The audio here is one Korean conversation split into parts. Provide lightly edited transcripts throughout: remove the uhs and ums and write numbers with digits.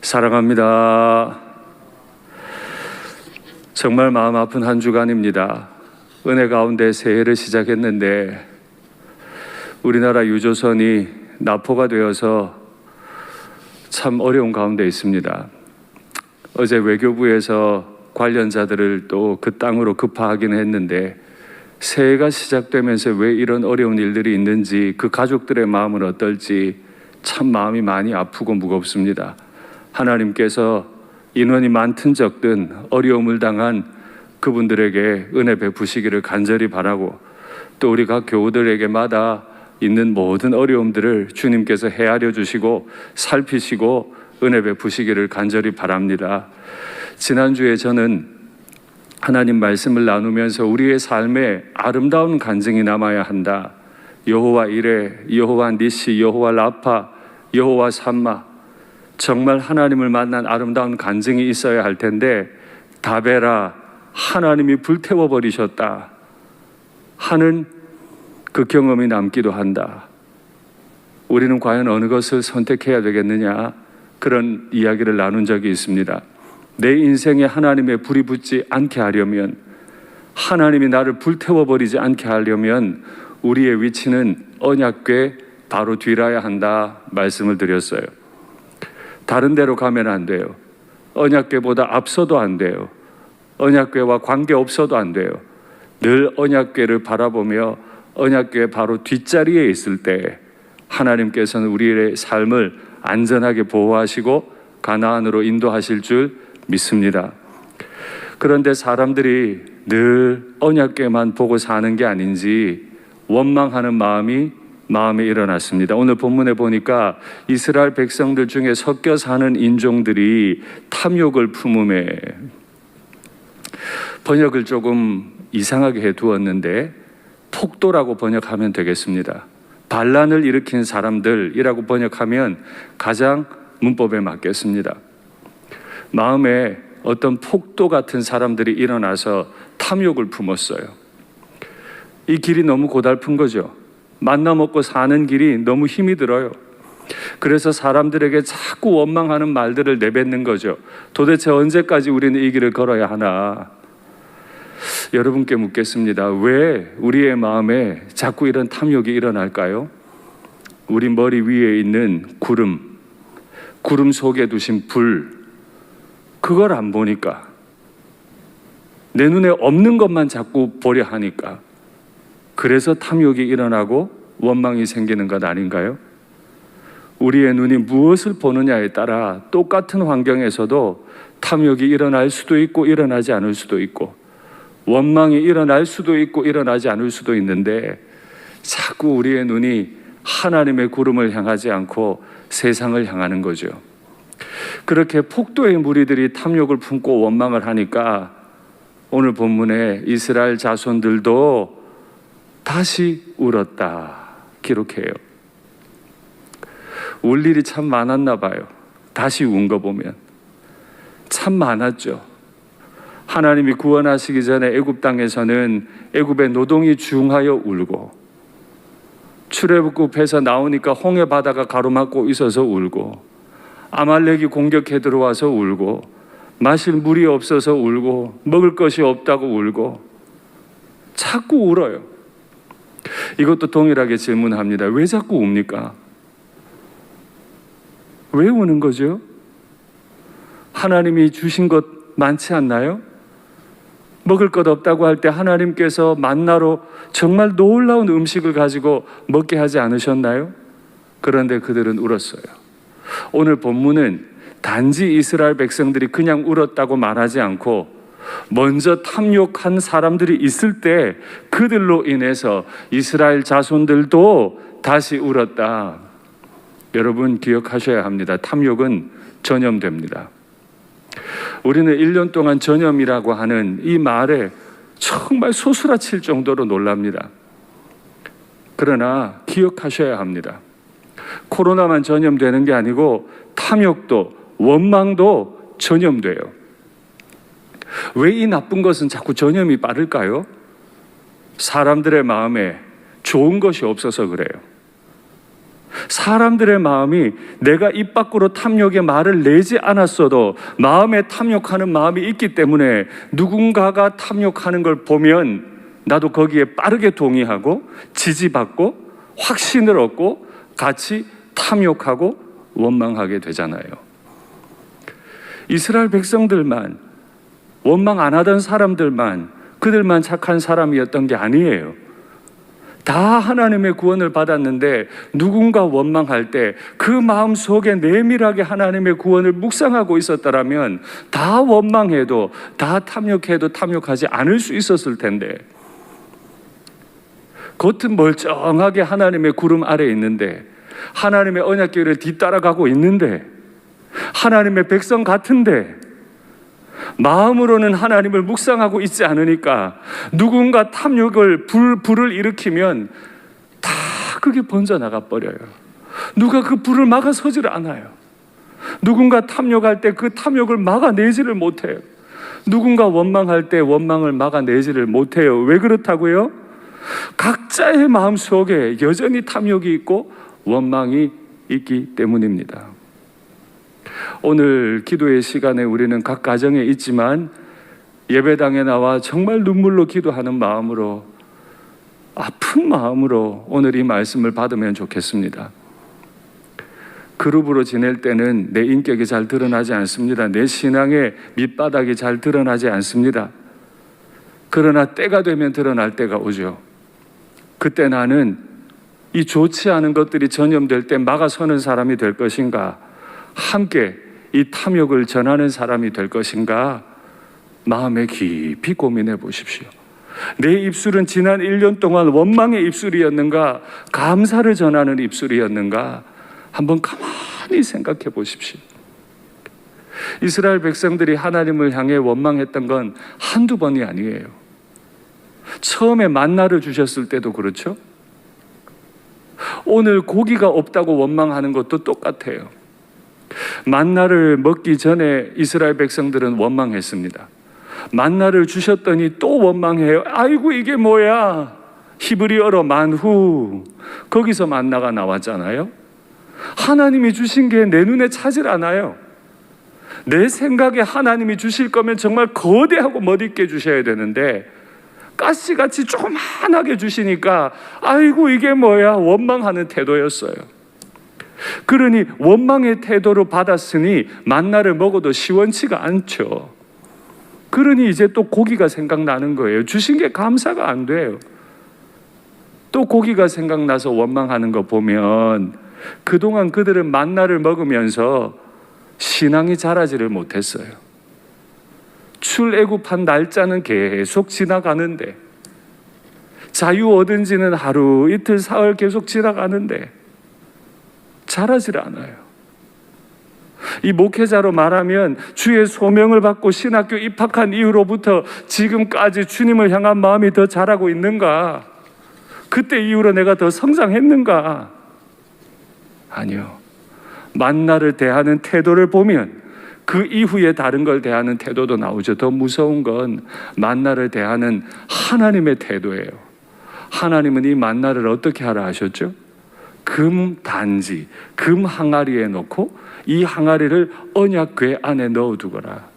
사랑합니다. 정말 마음 아픈 한 주간입니다. 은혜 가운데 새해를 시작했는데 우리나라 유조선이 납포가 되어서 참 어려운 가운데 있습니다. 어제 외교부에서 관련자들을 또 그 땅으로 급파하기는 했는데 새해가 시작되면서 왜 이런 어려운 일들이 있는지, 그 가족들의 마음은 어떨지 참 마음이 많이 아프고 무겁습니다. 하나님께서 인원이 많든 적든 어려움을 당한 그분들에게 은혜 베푸시기를 간절히 바라고, 또 우리 각 교우들에게마다 있는 모든 어려움들을 주님께서 헤아려 주시고 살피시고 은혜 베푸시기를 간절히 바랍니다. 지난주에 저는 하나님 말씀을 나누면서 우리의 삶에 아름다운 간증이 남아야 한다. 여호와 이레, 여호와 니시, 여호와 라파, 여호와 삼마, 정말 하나님을 만난 아름다운 간증이 있어야 할 텐데 다베라, 하나님이 불태워 버리셨다 하는 그 경험이 남기도 한다. 우리는 과연 어느 것을 선택해야 되겠느냐, 그런 이야기를 나눈 적이 있습니다. 내 인생에 하나님의 불이 붙지 않게 하려면, 하나님이 나를 불태워 버리지 않게 하려면 우리의 위치는 언약궤 바로 뒤라야 한다 말씀을 드렸어요. 다른 데로 가면 안 돼요. 언약궤보다 앞서도 안 돼요. 언약궤와 관계없어도 안 돼요. 늘 언약궤를 바라보며 언약궤 바로 뒷자리에 있을 때 하나님께서는 우리의 삶을 안전하게 보호하시고 가나안으로 인도하실 줄 믿습니다. 그런데 사람들이 늘 언약궤만 보고 사는 게 아닌지 원망하는 마음에 일어났습니다. 오늘 본문에 보니까 이스라엘 백성들 중에 섞여 사는 인종들이 탐욕을 품음에, 번역을 조금 이상하게 해두었는데 폭도라고 번역하면 되겠습니다. 반란을 일으킨 사람들이라고 번역하면 가장 문법에 맞겠습니다. 마음에 어떤 폭도 같은 사람들이 일어나서 탐욕을 품었어요. 이 길이 너무 고달픈 거죠. 만나 먹고 사는 길이 너무 힘이 들어요. 그래서 사람들에게 자꾸 원망하는 말들을 내뱉는 거죠. 도대체 언제까지 우리는 이 길을 걸어야 하나? 여러분께 묻겠습니다. 왜 우리의 마음에 자꾸 이런 탐욕이 일어날까요? 우리 머리 위에 있는 구름 속에 두신 불, 그걸 안 보니까, 내 눈에 없는 것만 자꾸 보려 하니까, 그래서 탐욕이 일어나고 원망이 생기는 것 아닌가요? 우리의 눈이 무엇을 보느냐에 따라 똑같은 환경에서도 탐욕이 일어날 수도 있고 일어나지 않을 수도 있고, 원망이 일어날 수도 있고 일어나지 않을 수도 있는데 자꾸 우리의 눈이 하나님의 구름을 향하지 않고 세상을 향하는 거죠. 그렇게 폭도의 무리들이 탐욕을 품고 원망을 하니까 오늘 본문에 이스라엘 자손들도 다시 울었다 기록해요. 울 일이 참 많았나 봐요. 다시 운 거 보면 참 많았죠. 하나님이 구원하시기 전에 애굽 땅에서는 애굽의 노동이 중하여 울고, 출애굽에서 나오니까 홍해 바다가 가로막고 있어서 울고, 아말렉이 공격해 들어와서 울고, 마실 물이 없어서 울고, 먹을 것이 없다고 울고, 자꾸 울어요. 이것도 동일하게 질문합니다. 왜 자꾸 웁니까? 왜 우는 거죠? 하나님이 주신 것 많지 않나요? 먹을 것 없다고 할 때 하나님께서 만나로 정말 놀라운 음식을 가지고 먹게 하지 않으셨나요? 그런데 그들은 울었어요. 오늘 본문은 단지 이스라엘 백성들이 그냥 울었다고 말하지 않고 먼저 탐욕한 사람들이 있을 때 그들로 인해서 이스라엘 자손들도 다시 울었다. 여러분 기억하셔야 합니다. 탐욕은 전염됩니다. 우리는 1년 동안 전염이라고 하는 이 말에 정말 소스라칠 정도로 놀랍니다. 그러나 기억하셔야 합니다. 코로나만 전염되는 게 아니고 탐욕도 원망도 전염돼요. 왜 이 나쁜 것은 자꾸 전염이 빠를까요? 사람들의 마음에 좋은 것이 없어서 그래요. 사람들의 마음이 내가 입 밖으로 탐욕의 말을 내지 않았어도 마음에 탐욕하는 마음이 있기 때문에 누군가가 탐욕하는 걸 보면 나도 거기에 빠르게 동의하고 지지받고 확신을 얻고 같이 탐욕하고 원망하게 되잖아요. 이스라엘 백성들만, 원망 안 하던 사람들만, 그들만 착한 사람이었던 게 아니에요. 다 하나님의 구원을 받았는데 누군가 원망할 때 그 마음 속에 내밀하게 하나님의 구원을 묵상하고 있었더라면 다 원망해도, 다 탐욕해도 탐욕하지 않을 수 있었을 텐데, 겉은 멀쩡하게 하나님의 구름 아래에 있는데, 하나님의 언약궤를 뒤따라가고 있는데, 하나님의 백성 같은데 마음으로는 하나님을 묵상하고 있지 않으니까 누군가 탐욕을 불을 일으키면 다 그게 번져나가 버려요. 누가 그 불을 막아서질 않아요. 누군가 탐욕할 때 그 탐욕을 막아내지를 못해요. 누군가 원망할 때 원망을 막아내지를 못해요. 왜 그렇다고요? 각자의 마음 속에 여전히 탐욕이 있고 원망이 있기 때문입니다. 오늘 기도의 시간에 우리는 각 가정에 있지만 예배당에 나와 정말 눈물로 기도하는 마음으로, 아픈 마음으로 오늘 이 말씀을 받으면 좋겠습니다. 그룹으로 지낼 때는 내 인격이 잘 드러나지 않습니다. 내 신앙의 밑바닥이 잘 드러나지 않습니다. 그러나 때가 되면 드러날 때가 오죠. 그때 나는 이 좋지 않은 것들이 전염될 때 막아서는 사람이 될 것인가, 함께 이 탐욕을 전하는 사람이 될 것인가, 마음에 깊이 고민해 보십시오. 내 입술은 지난 1년 동안 원망의 입술이었는가, 감사를 전하는 입술이었는가, 한번 가만히 생각해 보십시오. 이스라엘 백성들이 하나님을 향해 원망했던 건 한두 번이 아니에요. 처음에 만나를 주셨을 때도 그렇죠. 오늘 고기가 없다고 원망하는 것도 똑같아요. 만나를 먹기 전에 이스라엘 백성들은 원망했습니다. 만나를 주셨더니 또 원망해요. 아이고 이게 뭐야. 히브리어로 만후, 거기서 만나가 나왔잖아요. 하나님이 주신 게 내 눈에 차질 않아요. 내 생각에 하나님이 주실 거면 정말 거대하고 멋있게 주셔야 되는데 가시같이 조그만하게 주시니까 아이고 이게 뭐야, 원망하는 태도였어요. 그러니 원망의 태도로 받았으니 만나를 먹어도 시원치가 않죠. 그러니 이제 또 고기가 생각나는 거예요. 주신 게 감사가 안 돼요. 또 고기가 생각나서 원망하는 거 보면 그동안 그들은 만나를 먹으면서 신앙이 자라지를 못했어요. 출애굽한 날짜는 계속 지나가는데, 자유 얻은 지는 하루 이틀 사흘 계속 지나가는데 자라질 않아요. 이 목회자로 말하면 주의 소명을 받고 신학교 입학한 이후로부터 지금까지 주님을 향한 마음이 더 자라고 있는가? 그때 이후로 내가 더 성장했는가? 아니요. 만나를 대하는 태도를 보면 그 이후에 다른 걸 대하는 태도도 나오죠. 더 무서운 건 만나를 대하는 하나님의 태도예요. 하나님은 이 만나를 어떻게 하라 하셨죠? 금 단지, 금 항아리에 넣고 이 항아리를 언약궤 안에 넣어두거라.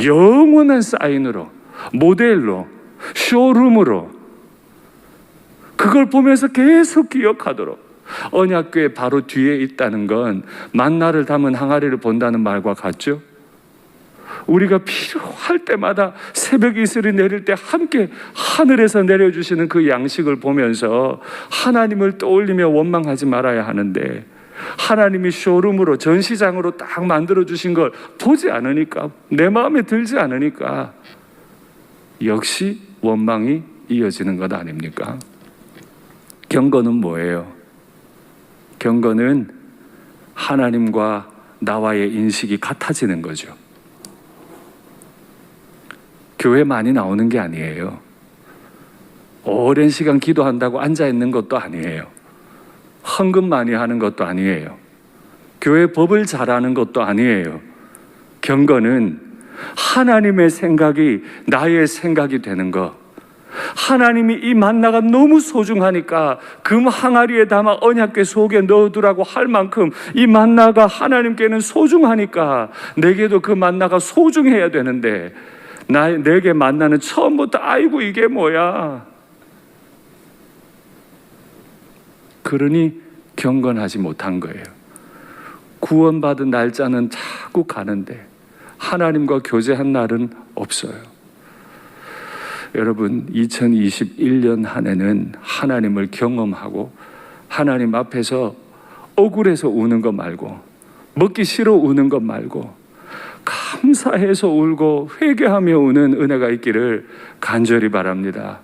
영원한 사인으로, 모델로, 쇼룸으로 그걸 보면서 계속 기억하도록. 언약궤 바로 뒤에 있다는 건 만나를 담은 항아리를 본다는 말과 같죠? 우리가 필요할 때마다 새벽 이슬이 내릴 때 함께 하늘에서 내려주시는 그 양식을 보면서 하나님을 떠올리며 원망하지 말아야 하는데, 하나님이 쇼룸으로, 전시장으로 딱 만들어주신 걸 보지 않으니까, 내 마음에 들지 않으니까 역시 원망이 이어지는 것 아닙니까? 경건은 뭐예요? 경건은 하나님과 나와의 인식이 같아지는 거죠. 교회 많이 나오는 게 아니에요. 오랜 시간 기도한다고 앉아있는 것도 아니에요. 헌금 많이 하는 것도 아니에요. 교회 법을 잘하는 것도 아니에요. 경건은 하나님의 생각이 나의 생각이 되는 것, 하나님이 이 만나가 너무 소중하니까 금 항아리에 담아 언약궤 속에 넣어두라고 할 만큼 이 만나가 하나님께는 소중하니까 내게도 그 만나가 소중해야 되는데 내게 만나는 처음부터 아이고 이게 뭐야, 그러니 경건하지 못한 거예요. 구원받은 날짜는 자꾸 가는데 하나님과 교제한 날은 없어요. 여러분, 2021년 한 해는 하나님을 경험하고 하나님 앞에서 억울해서 우는 것 말고, 먹기 싫어 우는 것 말고, 감사해서 울고 회개하며 우는 은혜가 있기를 간절히 바랍니다.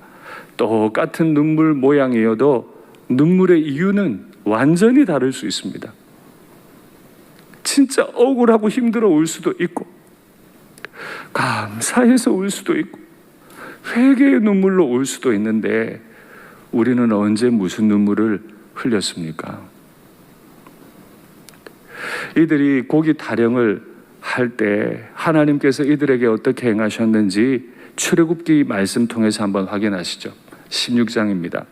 똑같은 눈물 모양이어도 눈물의 이유는 완전히 다를 수 있습니다. 진짜 억울하고 힘들어 울 수도 있고, 감사해서 울 수도 있고, 회개의 눈물로 울 수도 있는데 우리는 언제 무슨 눈물을 흘렸습니까? 이들이 고기 타령을 할 때 하나님께서 이들에게 어떻게 행하셨는지 출애굽기 말씀 통해서 한번 확인하시죠. 16장입니다.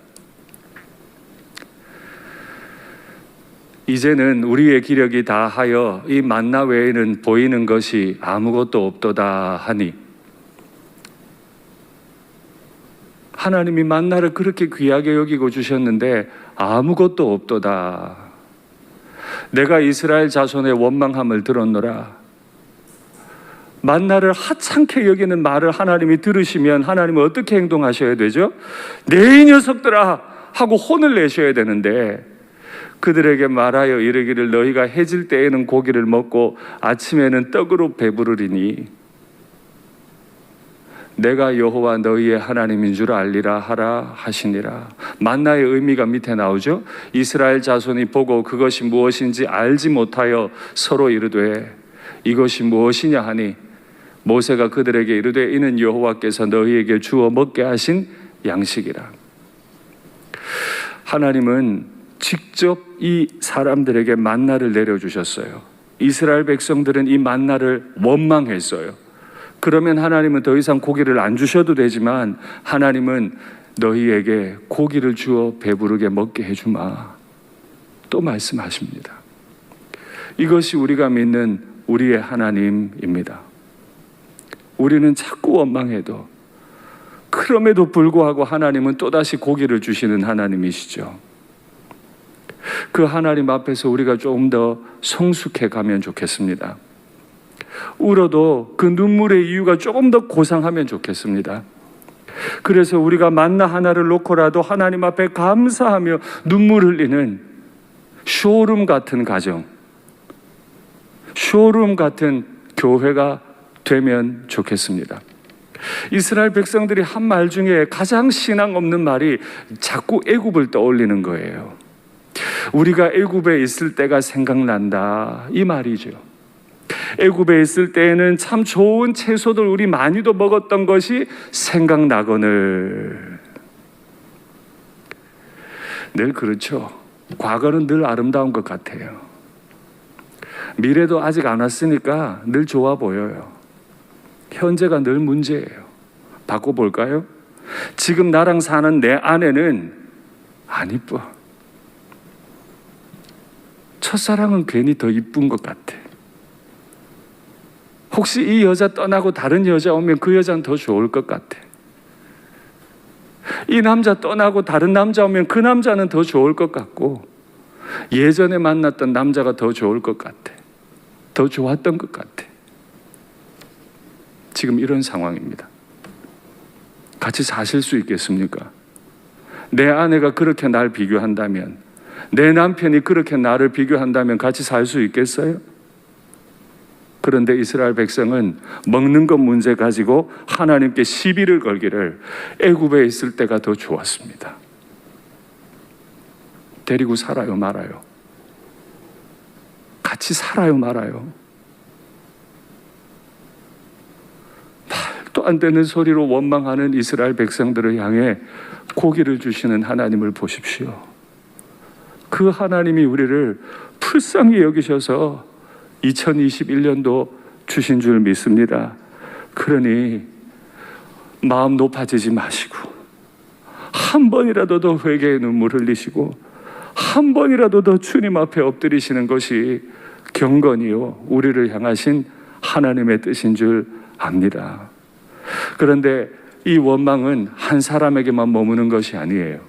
이제는 우리의 기력이 다하여 이 만나 외에는 보이는 것이 아무것도 없도다 하니, 하나님이 만나를 그렇게 귀하게 여기고 주셨는데 아무것도 없도다. 내가 이스라엘 자손의 원망함을 들었노라. 만나를 하찮게 여기는 말을 하나님이 들으시면 하나님은 어떻게 행동하셔야 되죠? 내 이 녀석들아 하고 혼을 내셔야 되는데, 그들에게 말하여 이르기를 너희가 해질 때에는 고기를 먹고 아침에는 떡으로 배부르리니 내가 여호와 너희의 하나님인 줄 알리라 하라 하시니라. 만나의 의미가 밑에 나오죠. 이스라엘 자손이 보고 그것이 무엇인지 알지 못하여 서로 이르되 이것이 무엇이냐 하니 모세가 그들에게 이르되 이는 여호와께서 너희에게 주어 먹게 하신 양식이라. 하나님은 직접 이 사람들에게 만나를 내려주셨어요. 이스라엘 백성들은 이 만나를 원망했어요. 그러면 하나님은 더 이상 고기를 안 주셔도 되지만 하나님은 너희에게 고기를 주어 배부르게 먹게 해주마 또 말씀하십니다. 이것이 우리가 믿는 우리의 하나님입니다. 우리는 자꾸 원망해도 그럼에도 불구하고 하나님은 또다시 고기를 주시는 하나님이시죠. 그 하나님 앞에서 우리가 조금 더 성숙해 가면 좋겠습니다. 울어도 그 눈물의 이유가 조금 더 고상하면 좋겠습니다. 그래서 우리가 만나 하나를 놓고라도 하나님 앞에 감사하며 눈물 흘리는 쇼룸 같은 가정, 쇼룸 같은 교회가 되면 좋겠습니다. 이스라엘 백성들이 한 말 중에 가장 신앙 없는 말이 자꾸 애굽을 떠올리는 거예요. 우리가 애굽에 있을 때가 생각난다, 이 말이죠. 애굽에 있을 때에는 참 좋은 채소들 우리 많이도 먹었던 것이 생각나거늘. 늘 그렇죠. 과거는 늘 아름다운 것 같아요. 미래도 아직 안 왔으니까 늘 좋아 보여요. 현재가 늘 문제예요. 바꿔볼까요? 지금 나랑 사는 내 아내는 안 이뻐. 첫사랑은 괜히 더 이쁜 것 같아. 혹시 이 여자 떠나고 다른 여자 오면 그 여자는 더 좋을 것 같아. 이 남자 떠나고 다른 남자 오면 그 남자는 더 좋을 것 같고, 예전에 만났던 남자가 더 좋을 것 같아. 더 좋았던 것 같아. 지금 이런 상황입니다. 같이 사실 수 있겠습니까? 내 아내가 그렇게 날 비교한다면, 내 남편이 그렇게 나를 비교한다면 같이 살 수 있겠어요? 그런데 이스라엘 백성은 먹는 것 문제 가지고 하나님께 시비를 걸기를 애굽에 있을 때가 더 좋았습니다. 데리고 살아요, 말아요? 같이 살아요, 말아요? 말도 안 되는 소리로 원망하는 이스라엘 백성들을 향해 고기를 주시는 하나님을 보십시오. 그 하나님이 우리를 불쌍히 여기셔서 2021년도 주신 줄 믿습니다. 그러니 마음 높아지지 마시고 한 번이라도 더 회개의 눈물 흘리시고 한 번이라도 더 주님 앞에 엎드리시는 것이 경건이요 우리를 향하신 하나님의 뜻인 줄 압니다. 그런데 이 원망은 한 사람에게만 머무는 것이 아니에요.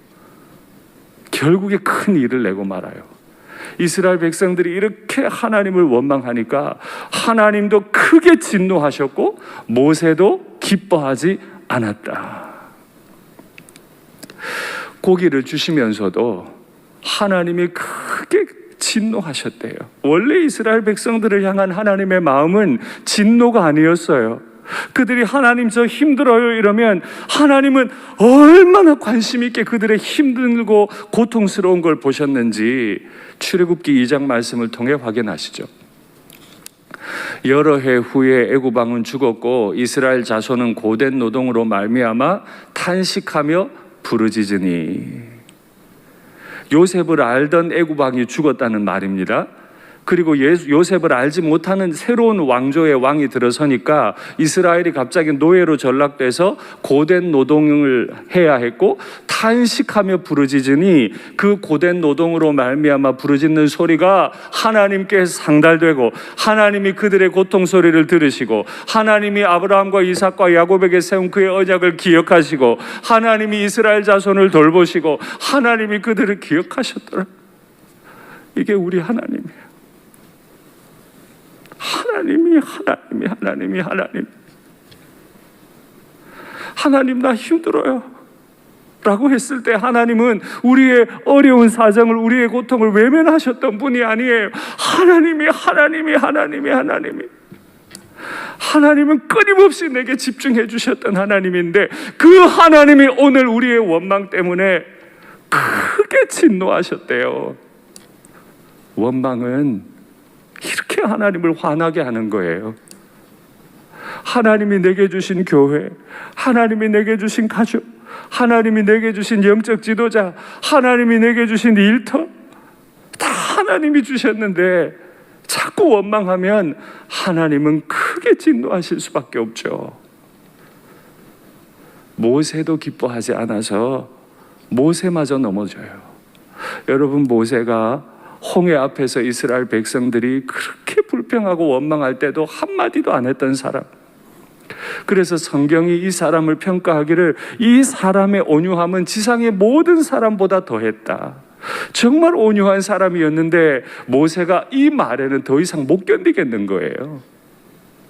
결국에 큰 일을 내고 말아요. 이스라엘 백성들이 이렇게 하나님을 원망하니까 하나님도 크게 진노하셨고 모세도 기뻐하지 않았다. 고기를 주시면서도 하나님이 크게 진노하셨대요. 원래 이스라엘 백성들을 향한 하나님의 마음은 진노가 아니었어요. 그들이 하나님 저 힘들어요 이러면 하나님은 얼마나 관심 있게 그들의 힘들고 고통스러운 걸 보셨는지 출애굽기 2장 말씀을 통해 확인하시죠. 여러 해 후에 애굽 왕은 죽었고 이스라엘 자손은 고된 노동으로 말미암아 탄식하며 부르짖으니, 요셉을 알던 애굽 왕이 죽었다는 말입니다. 그리고 요셉을 알지 못하는 새로운 왕조의 왕이 들어서니까 이스라엘이 갑자기 노예로 전락돼서 고된 노동을 해야 했고 탄식하며 부르짖으니 그 고된 노동으로 말미암아 부르짖는 소리가 하나님께 상달되고 하나님이 그들의 고통 소리를 들으시고 하나님이 아브라함과 이삭과 야곱에게 세운 그의 언약을 기억하시고 하나님이 이스라엘 자손을 돌보시고 하나님이 그들을 기억하셨더라. 이게 우리 하나님이에요. 하나님 나 힘들어요 라고 했을 때 하나님은 우리의 어려운 사정을, 우리의 고통을 외면하셨던 분이 아니에요. 하나님은 끊임없이 내게 집중해 주셨던 하나님인데 그 하나님이 오늘 우리의 원망 때문에 크게 진노하셨대요. 원망은 이렇게 하나님을 화나게 하는 거예요. 하나님이 내게 주신 교회, 하나님이 내게 주신 가족, 하나님이 내게 주신 영적 지도자, 하나님이 내게 주신 일터 다 하나님이 주셨는데 자꾸 원망하면 하나님은 크게 진노하실 수밖에 없죠. 모세도 기뻐하지 않아서 모세마저 넘어져요. 여러분, 모세가 홍해 앞에서 이스라엘 백성들이 그렇게 불평하고 원망할 때도 한마디도 안 했던 사람. 그래서 성경이 이 사람을 평가하기를 이 사람의 온유함은 지상의 모든 사람보다 더했다. 정말 온유한 사람이었는데 모세가 이 말에는 더 이상 못 견디겠는 거예요.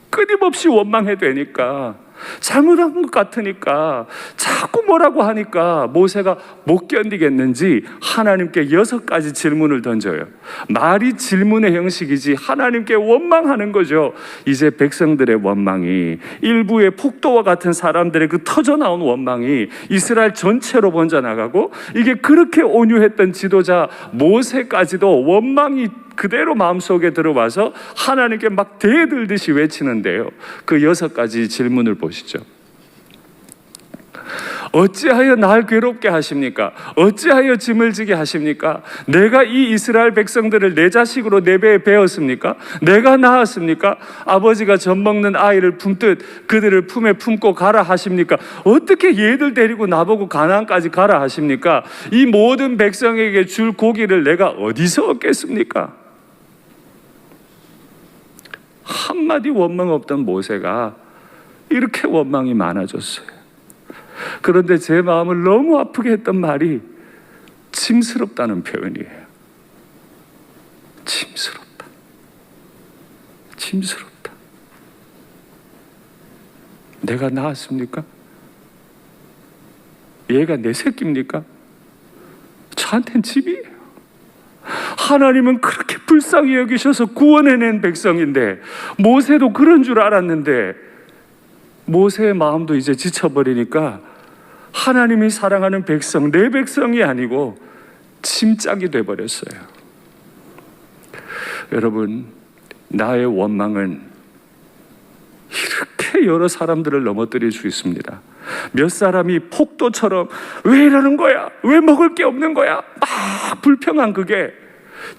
끊임없이 원망해야 되니까, 잘못한 것 같으니까, 자꾸 뭐라고 하니까 모세가 못 견디겠는지 하나님께 6가지 질문을 던져요. 말이 질문의 형식이지 하나님께 원망하는 거죠. 이제 백성들의 원망이, 일부의 폭도와 같은 사람들의 그 터져나온 원망이 이스라엘 전체로 번져나가고, 이게 그렇게 온유했던 지도자 모세까지도 원망이 그대로 마음속에 들어와서 하나님께 막 대들듯이 외치는데요. 그 6가지 질문을 보시죠. 어찌하여 날 괴롭게 하십니까? 어찌하여 짐을 지게 하십니까? 내가 이 이스라엘 백성들을 내 자식으로 내 배에 베었습니까? 내가 낳았습니까? 아버지가 젖 먹는 아이를 품듯 그들을 품에 품고 가라 하십니까? 어떻게 얘들 데리고 나보고 가나안까지 가라 하십니까? 이 모든 백성에게 줄 고기를 내가 어디서 얻겠습니까? 한마디 원망 없던 모세가 이렇게 원망이 많아졌어요. 그런데 제 마음을 너무 아프게 했던 말이 짐스럽다는 표현이에요. 짐스럽다. 내가 낳았습니까? 얘가 내 새끼입니까? 저한텐 집이에요. 하나님은 그렇게 불쌍히 여기셔서 구원해낸 백성인데, 모세도 그런 줄 알았는데 모세의 마음도 이제 지쳐버리니까 하나님이 사랑하는 백성, 내 백성이 아니고 짐짝이 돼버렸어요. 여러분, 나의 원망은 이렇게 여러 사람들을 넘어뜨릴 수 있습니다. 몇 사람이 폭도처럼 왜 이러는 거야? 왜 먹을 게 없는 거야? 막 불평한 그게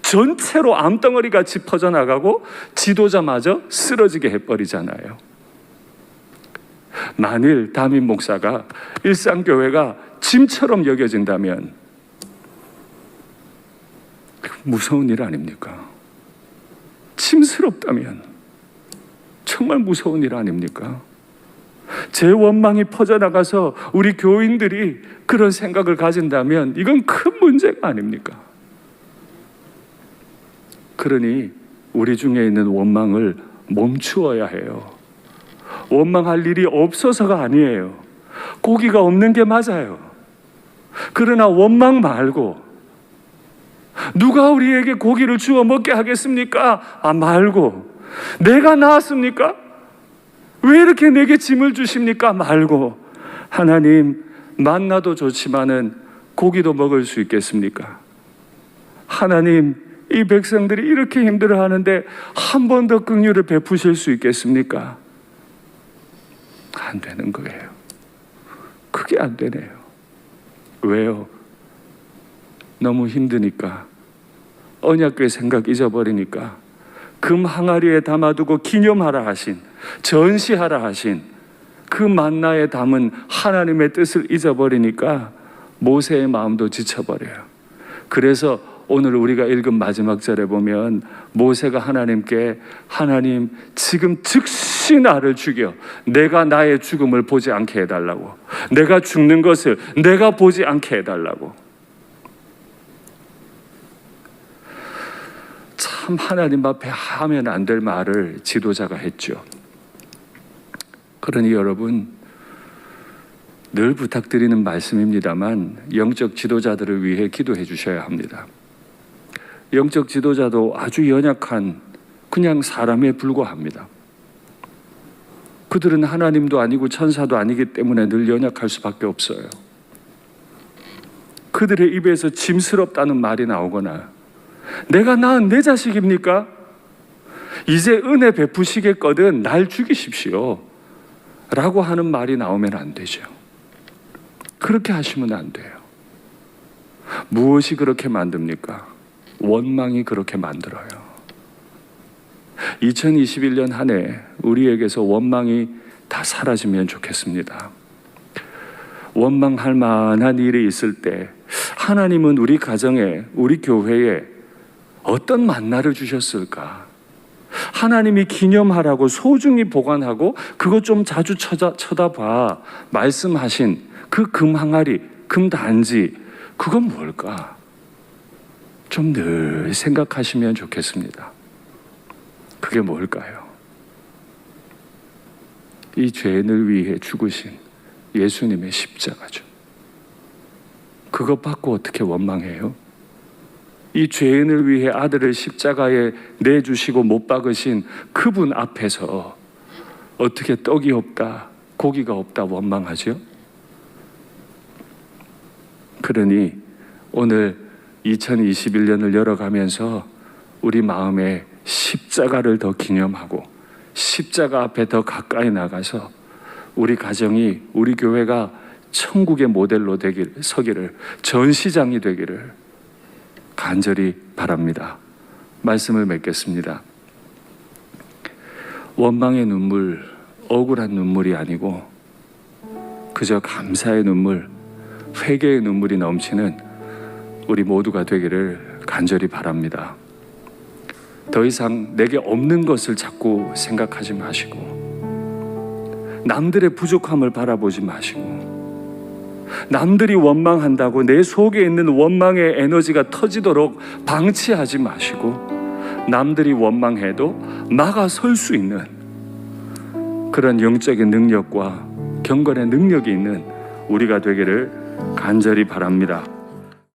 전체로 암덩어리같이 퍼져나가고 지도자마저 쓰러지게 해버리잖아요. 만일 담임 목사가 일상교회가 짐처럼 여겨진다면 무서운 일 아닙니까? 짐스럽다면 정말 무서운 일 아닙니까? 제 원망이 퍼져나가서 우리 교인들이 그런 생각을 가진다면 이건 큰 문제가 아닙니까? 그러니 우리 중에 있는 원망을 멈추어야 해요. 원망할 일이 없어서가 아니에요. 고기가 없는 게 맞아요. 그러나 원망 말고, 누가 우리에게 고기를 주워 먹게 하겠습니까? 말고, 내가 나았습니까? 왜 이렇게 내게 짐을 주십니까? 말고, 하나님, 만나도 좋지만은 고기도 먹을 수 있겠습니까? 하나님, 이 백성들이 이렇게 힘들어하는데 한 번 더 긍휼을 베푸실 수 있겠습니까? 안 되는 거예요. 그게 안 되네요. 왜요? 너무 힘드니까, 언약궤 생각 잊어버리니까, 금 항아리에 담아두고 기념하라 하신, 전시하라 하신 그 만나에 담은 하나님의 뜻을 잊어버리니까 모세의 마음도 지쳐버려요. 그래서 오늘 우리가 읽은 마지막 절에 보면 모세가 하나님께, 하나님 지금 즉시 나를 죽여 내가 나의 죽음을 보지 않게 해달라고, 내가 죽는 것을 내가 보지 않게 해달라고. 참 하나님 앞에 하면 안 될 말을 지도자가 했죠. 그러니 여러분, 늘 부탁드리는 말씀입니다만 영적 지도자들을 위해 기도해 주셔야 합니다. 영적 지도자도 아주 연약한 그냥 사람에 불과합니다. 그들은 하나님도 아니고 천사도 아니기 때문에 늘 연약할 수밖에 없어요. 그들의 입에서 짐스럽다는 말이 나오거나, 내가 낳은 내 자식입니까? 이제 은혜 베푸시겠거든 날 죽이십시오 라고 하는 말이 나오면 안 되죠. 그렇게 하시면 안 돼요. 무엇이 그렇게 만듭니까? 원망이 그렇게 만들어요. 2021년 한 해 우리에게서 원망이 다 사라지면 좋겠습니다. 원망할 만한 일이 있을 때 하나님은 우리 가정에, 우리 교회에 어떤 만나를 주셨을까? 하나님이 기념하라고 소중히 보관하고 그것 좀 자주 쳐다봐 말씀하신 그 금 항아리, 금 단지, 그건 뭘까? 좀 늘 생각하시면 좋겠습니다. 그게 뭘까요? 이 죄인을 위해 죽으신 예수님의 십자가죠. 그것 받고 어떻게 원망해요? 이 죄인을 위해 아들을 십자가에 내주시고 못 박으신 그분 앞에서 어떻게 떡이 없다, 고기가 없다 원망하죠? 그러니 오늘 2021년을 열어가면서 우리 마음에 십자가를 더 기념하고 십자가 앞에 더 가까이 나가서 우리 가정이, 우리 교회가 천국의 모델로 서기를, 전시장이 되기를 간절히 바랍니다. 말씀을 맺겠습니다. 원망의 눈물, 억울한 눈물이 아니고 그저 감사의 눈물, 회개의 눈물이 넘치는 우리 모두가 되기를 간절히 바랍니다. 더 이상 내게 없는 것을 자꾸 생각하지 마시고, 남들의 부족함을 바라보지 마시고, 남들이 원망한다고 내 속에 있는 원망의 에너지가 터지도록 방치하지 마시고, 남들이 원망해도 막아설 수 있는 그런 영적인 능력과 경건의 능력이 있는 우리가 되기를 간절히 바랍니다.